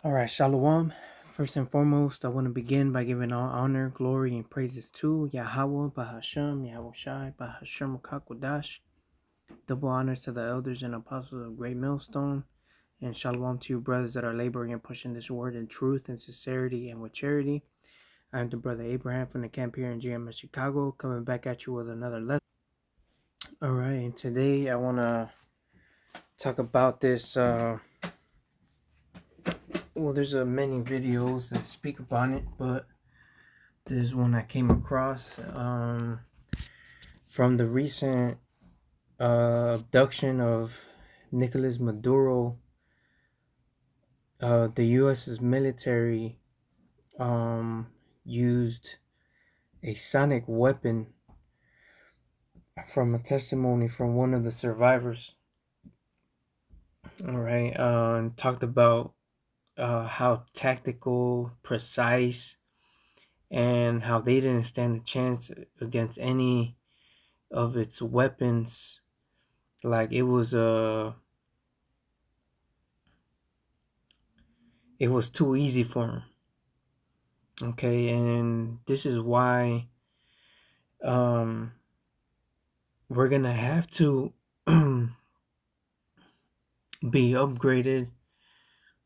All right, Shalom. First and foremost, I want to begin by giving all honor, glory, and praises to Yahweh, Bahashem, Yahweh Shai, Bahashem, Kakwadash. Double honors to the elders and apostles of Great Millstone. And Shalom to you, brothers that are laboring and pushing this word in truth and sincerity and with charity. I'm the brother Abraham from the camp here in GMS Chicago, coming back at you with another lesson. All right, and today I want to talk about this. There's many videos that speak upon it, but this is one I came across from the recent abduction of Nicolas Maduro. The U.S.'s military used a sonic weapon from a testimony from one of the survivors. All right, and talked about how tactical, precise, and how they didn't stand a chance against any of its weapons. Like it was too easy for them. Okay, and this is why we're gonna have to be upgraded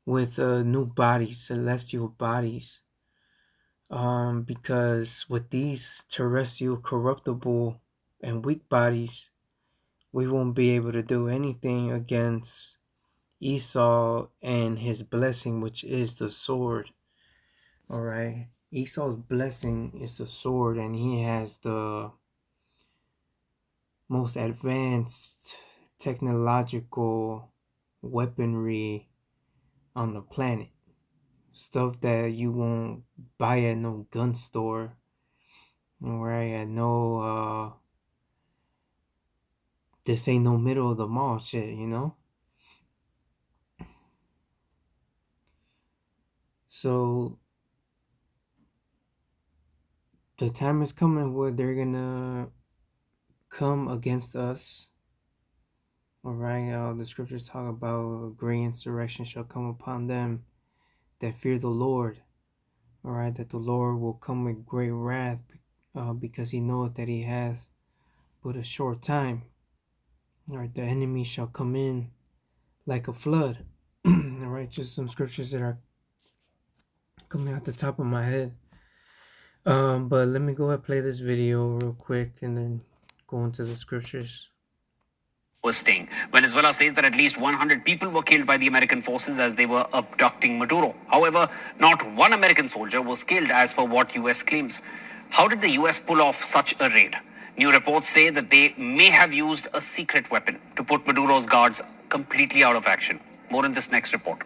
with new bodies, celestial bodies. Because with these terrestrial, corruptible, and weak bodies, we won't be able to do anything against Esau and his blessing, which is the sword. All right, Esau's blessing is the sword, and he has the most advanced technological weaponry on the planet. Stuff that you won't buy at no gun store. Alright, at no this ain't no middle of the mall shit, you know? So the time is coming where they're gonna come against us. Alright, the scriptures talk about a great insurrection shall come upon them that fear the Lord. Alright, that the Lord will come with great wrath because he knoweth that he has but a short time. Alright, the enemy shall come in like a flood. Alright, just some scriptures that are coming out the top of my head. But let me go ahead and play this video real quick and then go into the scriptures. Was staying. Venezuela says that at least 100 people were killed by the American forces as they were abducting Maduro. However, not one American soldier was killed as per what US claims. How did the US pull off such a raid? New reports say that they may have used a secret weapon to put Maduro's guards completely out of action. More in this next report.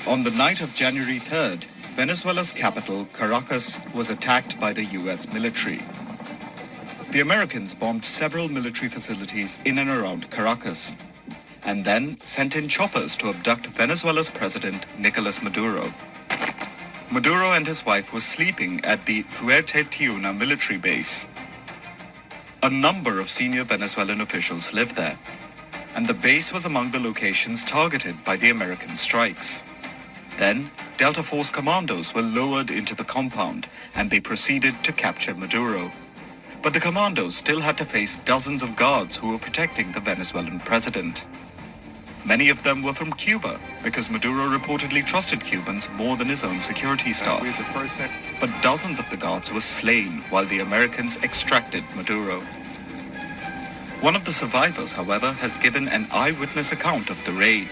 On the night of January 3rd, Venezuela's capital, Caracas, was attacked by the US military. The Americans bombed several military facilities in and around Caracas, and then sent in choppers to abduct Venezuela's president, Nicolas Maduro. Maduro and his wife were sleeping at the Fuerte Tiuna military base. A number of senior Venezuelan officials lived there, and the base was among the locations targeted by the American strikes. Then, Delta Force commandos were lowered into the compound, and they proceeded to capture Maduro. But the commandos still had to face dozens of guards who were protecting the Venezuelan president. Many of them were from Cuba, because Maduro reportedly trusted Cubans more than his own security staff. But dozens of the guards were slain while the Americans extracted Maduro. One of the survivors, however, has given an eyewitness account of the raid.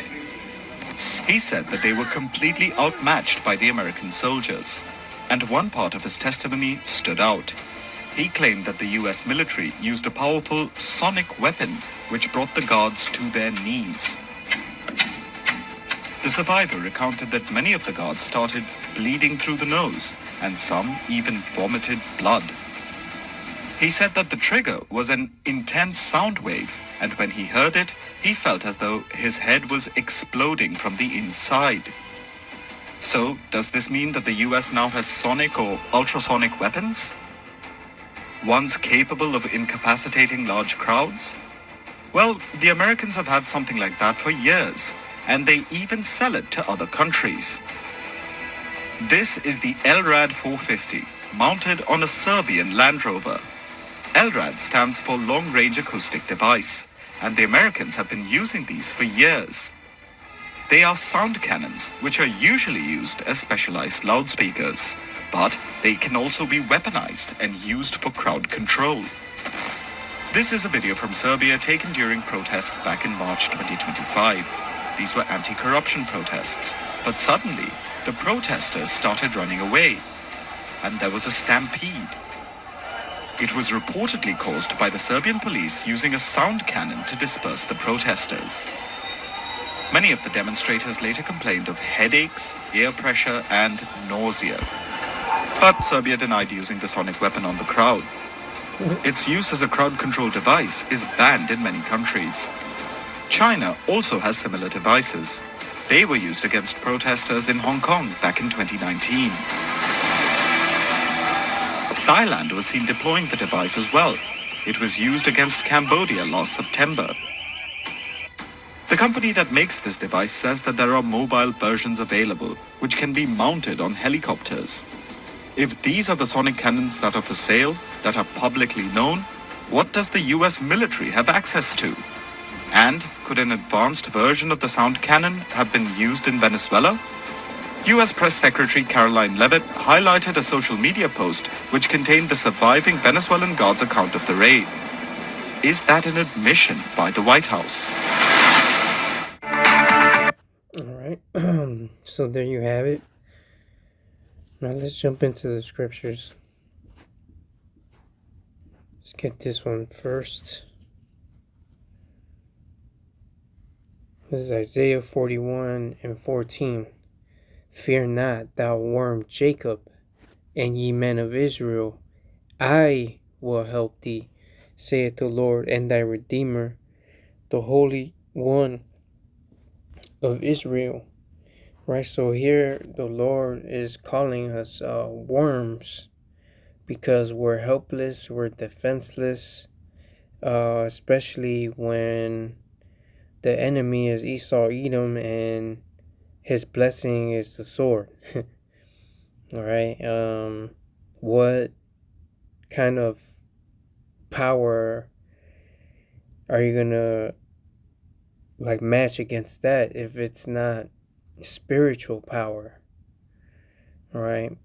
He said that they were completely outmatched by the American soldiers, and one part of his testimony stood out. He claimed that the US military used a powerful sonic weapon which brought the guards to their knees. The survivor recounted that many of the guards started bleeding through the nose, and some even vomited blood. He said that the trigger was an intense sound wave, and when he heard it, he felt as though his head was exploding from the inside. So, does this mean that the US now has sonic or ultrasonic weapons? ones capable of incapacitating large crowds? Well, the Americans have had something like that for years, and they even sell it to other countries. This is the LRAD 450, mounted on a Serbian Land Rover. LRAD stands for Long Range Acoustic Device, and the Americans have been using these for years. They are sound cannons, which are usually used as specialized loudspeakers, but they can also be weaponized and used for crowd control. This is a video from Serbia taken during protests back in March 2025. These were anti-corruption protests, but suddenly the protesters started running away, and there was a stampede. It was reportedly caused by the Serbian police using a sound cannon to disperse the protesters. Many of the demonstrators later complained of headaches, ear pressure, and nausea. But Serbia denied using the sonic weapon on the crowd. Its use as a crowd control device is banned in many countries. China also has similar devices. They were used against protesters in Hong Kong back in 2019. Thailand was seen deploying the device as well. It was used against Cambodia last September. The company that makes this device says that there are mobile versions available, which can be mounted on helicopters. If these are the sonic cannons that are for sale, that are publicly known, what does the US military have access to? And could an advanced version of the sound cannon have been used in Venezuela? US Press Secretary Caroline Leavitt highlighted a social media post which contained the surviving Venezuelan guard's account of the raid. Is that an admission by the White House? Alright, so there you have it. Now let's jump into the scriptures. Let's get this one first. This is Isaiah 41:14. Fear not, thou worm Jacob, and ye men of Israel. I will help thee, saith the Lord, and thy Redeemer, the Holy One of Israel. Right, so here the Lord is calling us worms because we're helpless, we're defenseless, especially when the enemy is Esau Edom and his blessing is the sword. Alright, what kind of power are you gonna match against that if it's not spiritual power? Alright,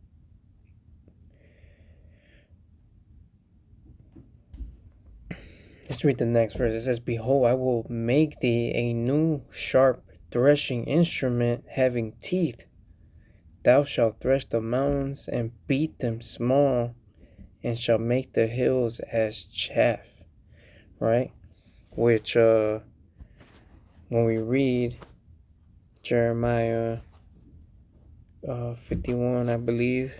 let's read the next verse. It says, Behold, I will make thee a new sharp threshing instrument having teeth. Thou shalt thresh the mountains and beat them small, and shall make the hills as chaff. Right? Which, when we read Jeremiah 51, I believe,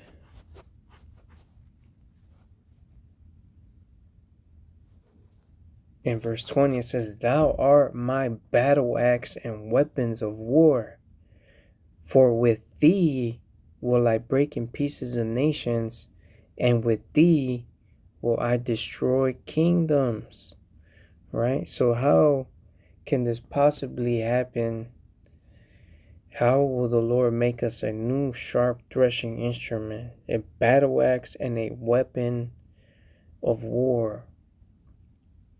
in verse 20, it says, Thou art my battle axe and weapons of war. For with thee will I break in pieces the nations, and with thee will I destroy kingdoms. Right? So how can this possibly happen? How will the Lord make us a new sharp threshing instrument, a battle axe and a weapon of war?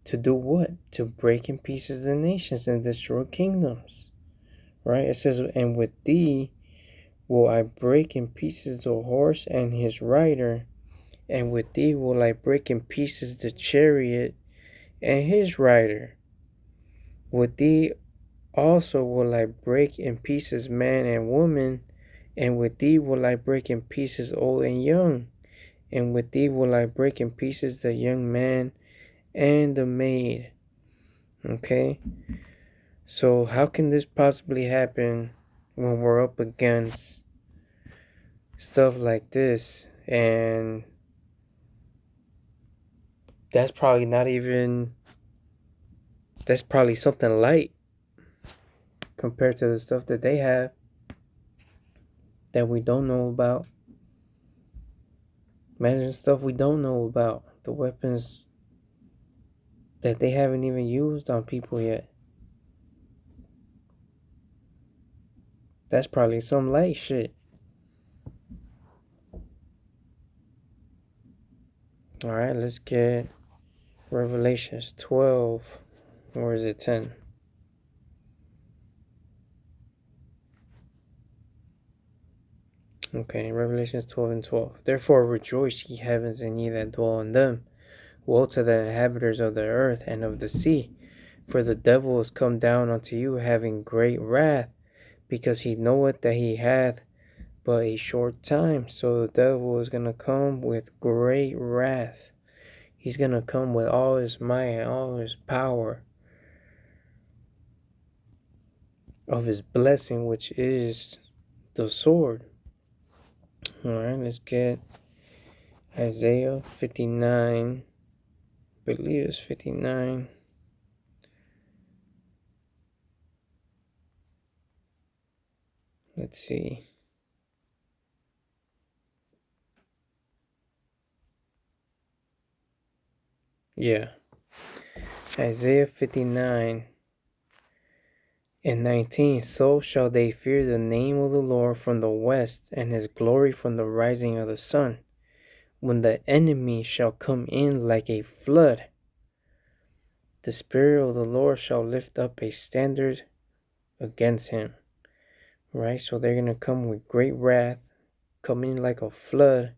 To do what? To break in pieces the nations and destroy kingdoms. Right? It says, and with thee will I break in pieces the horse and his rider, and with thee will I break in pieces the chariot and his rider. With thee also will I break in pieces man and woman, and with thee will I break in pieces old and young, and with thee will I break in pieces the young man and the maid. Okay? So how can this possibly happen when we're up against stuff like this? And that's probably something light compared to the stuff that they have that we don't know about. Imagine stuff we don't know about. the weapons that they haven't even used on people yet. That's probably some light shit. Alright, let's get Revelations 12. Or is it 10? Okay, Revelations 12 and 12. Therefore rejoice, ye heavens, and ye that dwell in them. Woe to the inhabitants of the earth and of the sea, for the devil is come down unto you, having great wrath, because he knoweth that he hath but a short time. So the devil is going to come with great wrath. He's going to come with all his might and all his power of his blessing, which is the sword. Alright, let's get Isaiah 59. I believe it's 59. Let's see. Yeah. Isaiah 59 and 19. So shall they fear the name of the Lord from the west, and his glory from the rising of the sun. When the enemy shall come in like a flood, the Spirit of the Lord shall lift up a standard against him. Right? So they're going to come with great wrath, come in like a flood,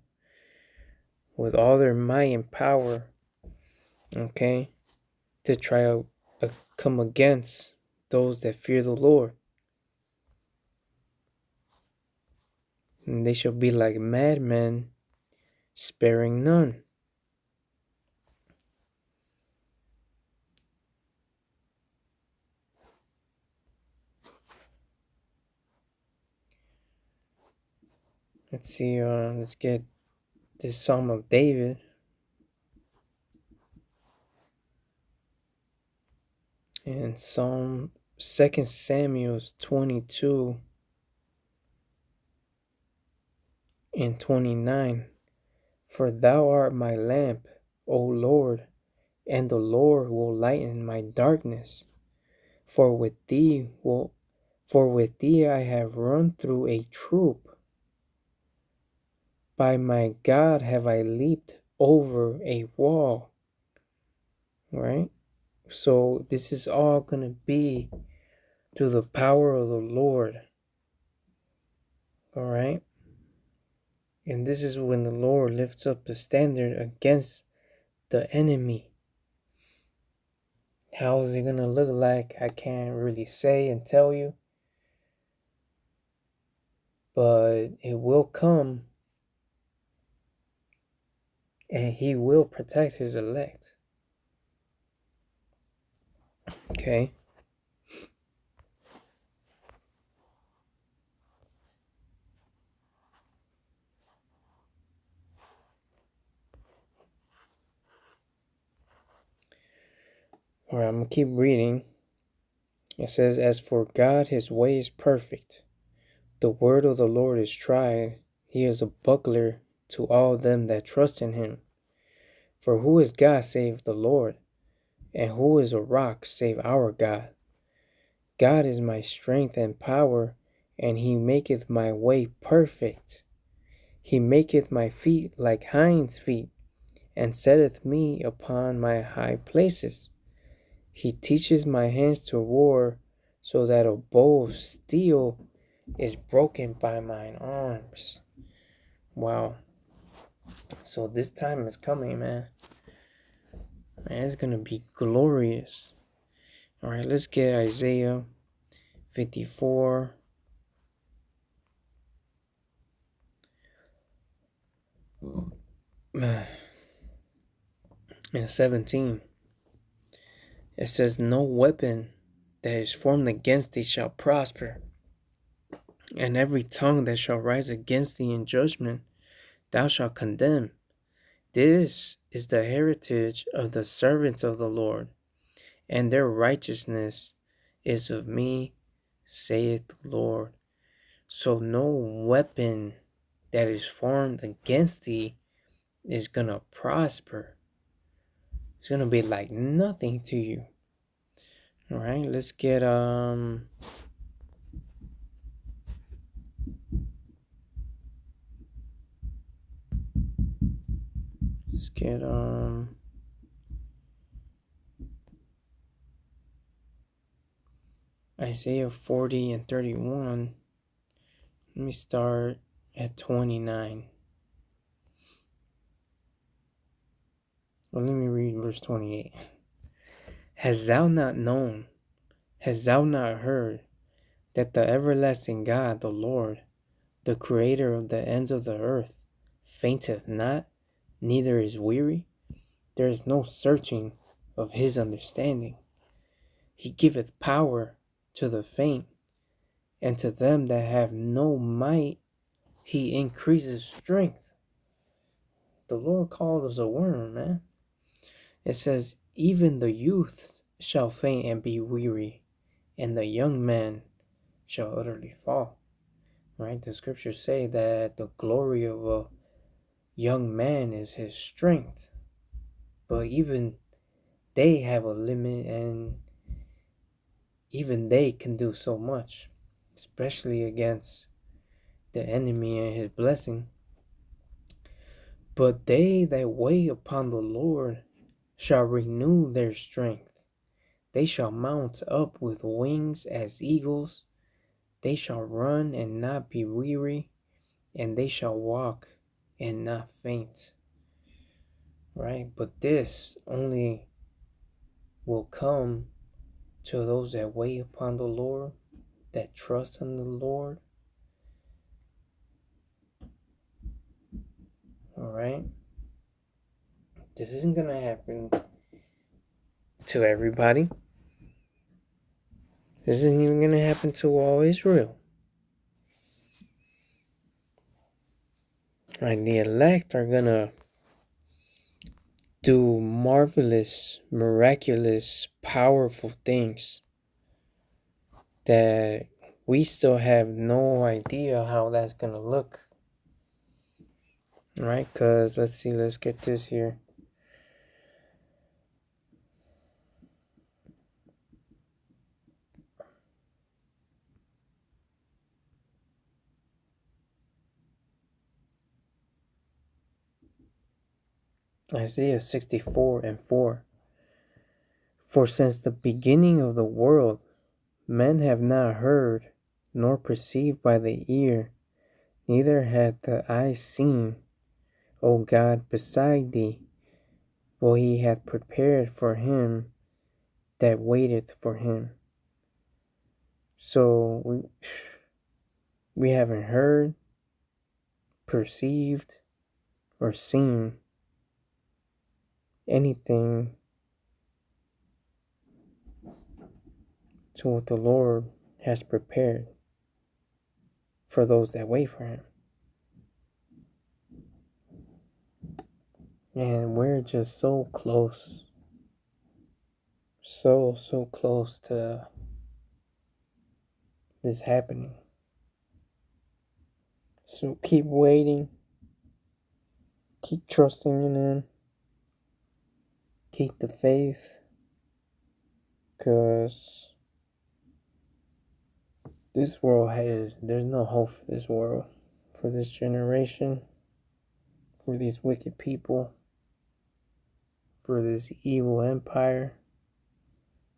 with all their might and power, okay, to try to come against those that fear the Lord. And they shall be like madmen, sparing none. Let's see, let's get this Psalm of David. And Psalm 2 Samuel 22 and 29. For thou art my lamp, O Lord, and the Lord will lighten my darkness. For with thee I have run through a troop. By my God have I leaped over a wall. Right? So this is all going to be through the power of the Lord. All right? And this is when the Lord lifts up the standard against the enemy. How is it going to look like? I can't really say and tell you. But it will come. And he will protect his elect. Okay? Alright, I'm going to keep reading. It says, as for God, his way is perfect. The word of the Lord is tried. He is a buckler to all them that trust in him. For who is God save the Lord? And who is a rock save our God? God is my strength and power, and he maketh my way perfect. He maketh my feet like hinds' feet, and setteth me upon my high places. He teaches my hands to war, so that a bow of steel is broken by mine arms. Wow. So this time is coming, man. Man, it's gonna be glorious. Alright, let's get Isaiah 54. And 17. It says, no weapon that is formed against thee shall prosper, and every tongue that shall rise against thee in judgment thou shalt condemn. This is the heritage of the servants of the Lord, and their righteousness is of me, saith the Lord. So no weapon that is formed against thee is gonna prosper. It's gonna be like nothing to you. All right, let's get Isaiah 40 and 31. Let me start at 29. Well, let me read verse 28. Hast thou not known, hast thou not heard, that the everlasting God, the Lord, the creator of the ends of the earth, fainteth not, neither is weary? There is no searching of his understanding. He giveth power to the faint, and to them that have no might he increases strength. The Lord called us a worm, man. It says, even the youth shall faint and be weary, and the young man shall utterly fall. Right? The scriptures say that the glory of a young man is his strength. But even they have a limit, and even they can do so much, especially against the enemy and his blessing. But they that wait upon the Lord shall renew their strength. They shall mount up with wings as eagles. They shall run and not be weary, and they shall walk and not faint. Right? But this only will come to those that wait upon the Lord, that trust in the Lord. Alright? This isn't going to happen to everybody. This isn't even going to happen to all Israel. Right? The elect are going to do marvelous, miraculous, powerful things that we still have no idea how that's going to look. Right? Because let's get this here. Isaiah 64 and 4. For since the beginning of the world, men have not heard, nor perceived by the ear, neither hath the eye seen, O God, beside thee, what he hath prepared for him that waiteth for him. So we haven't heard, perceived, or seen anything to what the Lord has prepared for those that wait for him. And we're just so close. So close to this happening. So keep waiting. Keep trusting in him. Keep the faith. Because this world there's no hope for this world. For this generation. For these wicked people. For this evil empire.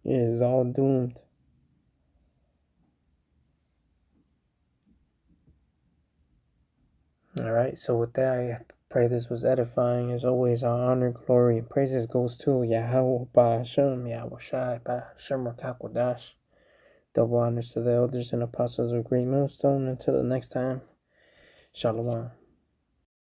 It is all doomed. Alright, so with that, I pray this was edifying. As always, our honor, glory, and praises goes to Yahweh Ba'Hashem, Yahweh Shai, Ba'Hashem Rakakwadash. Double honors to the elders and apostles of Great Millstone. Until the next time, Shalom.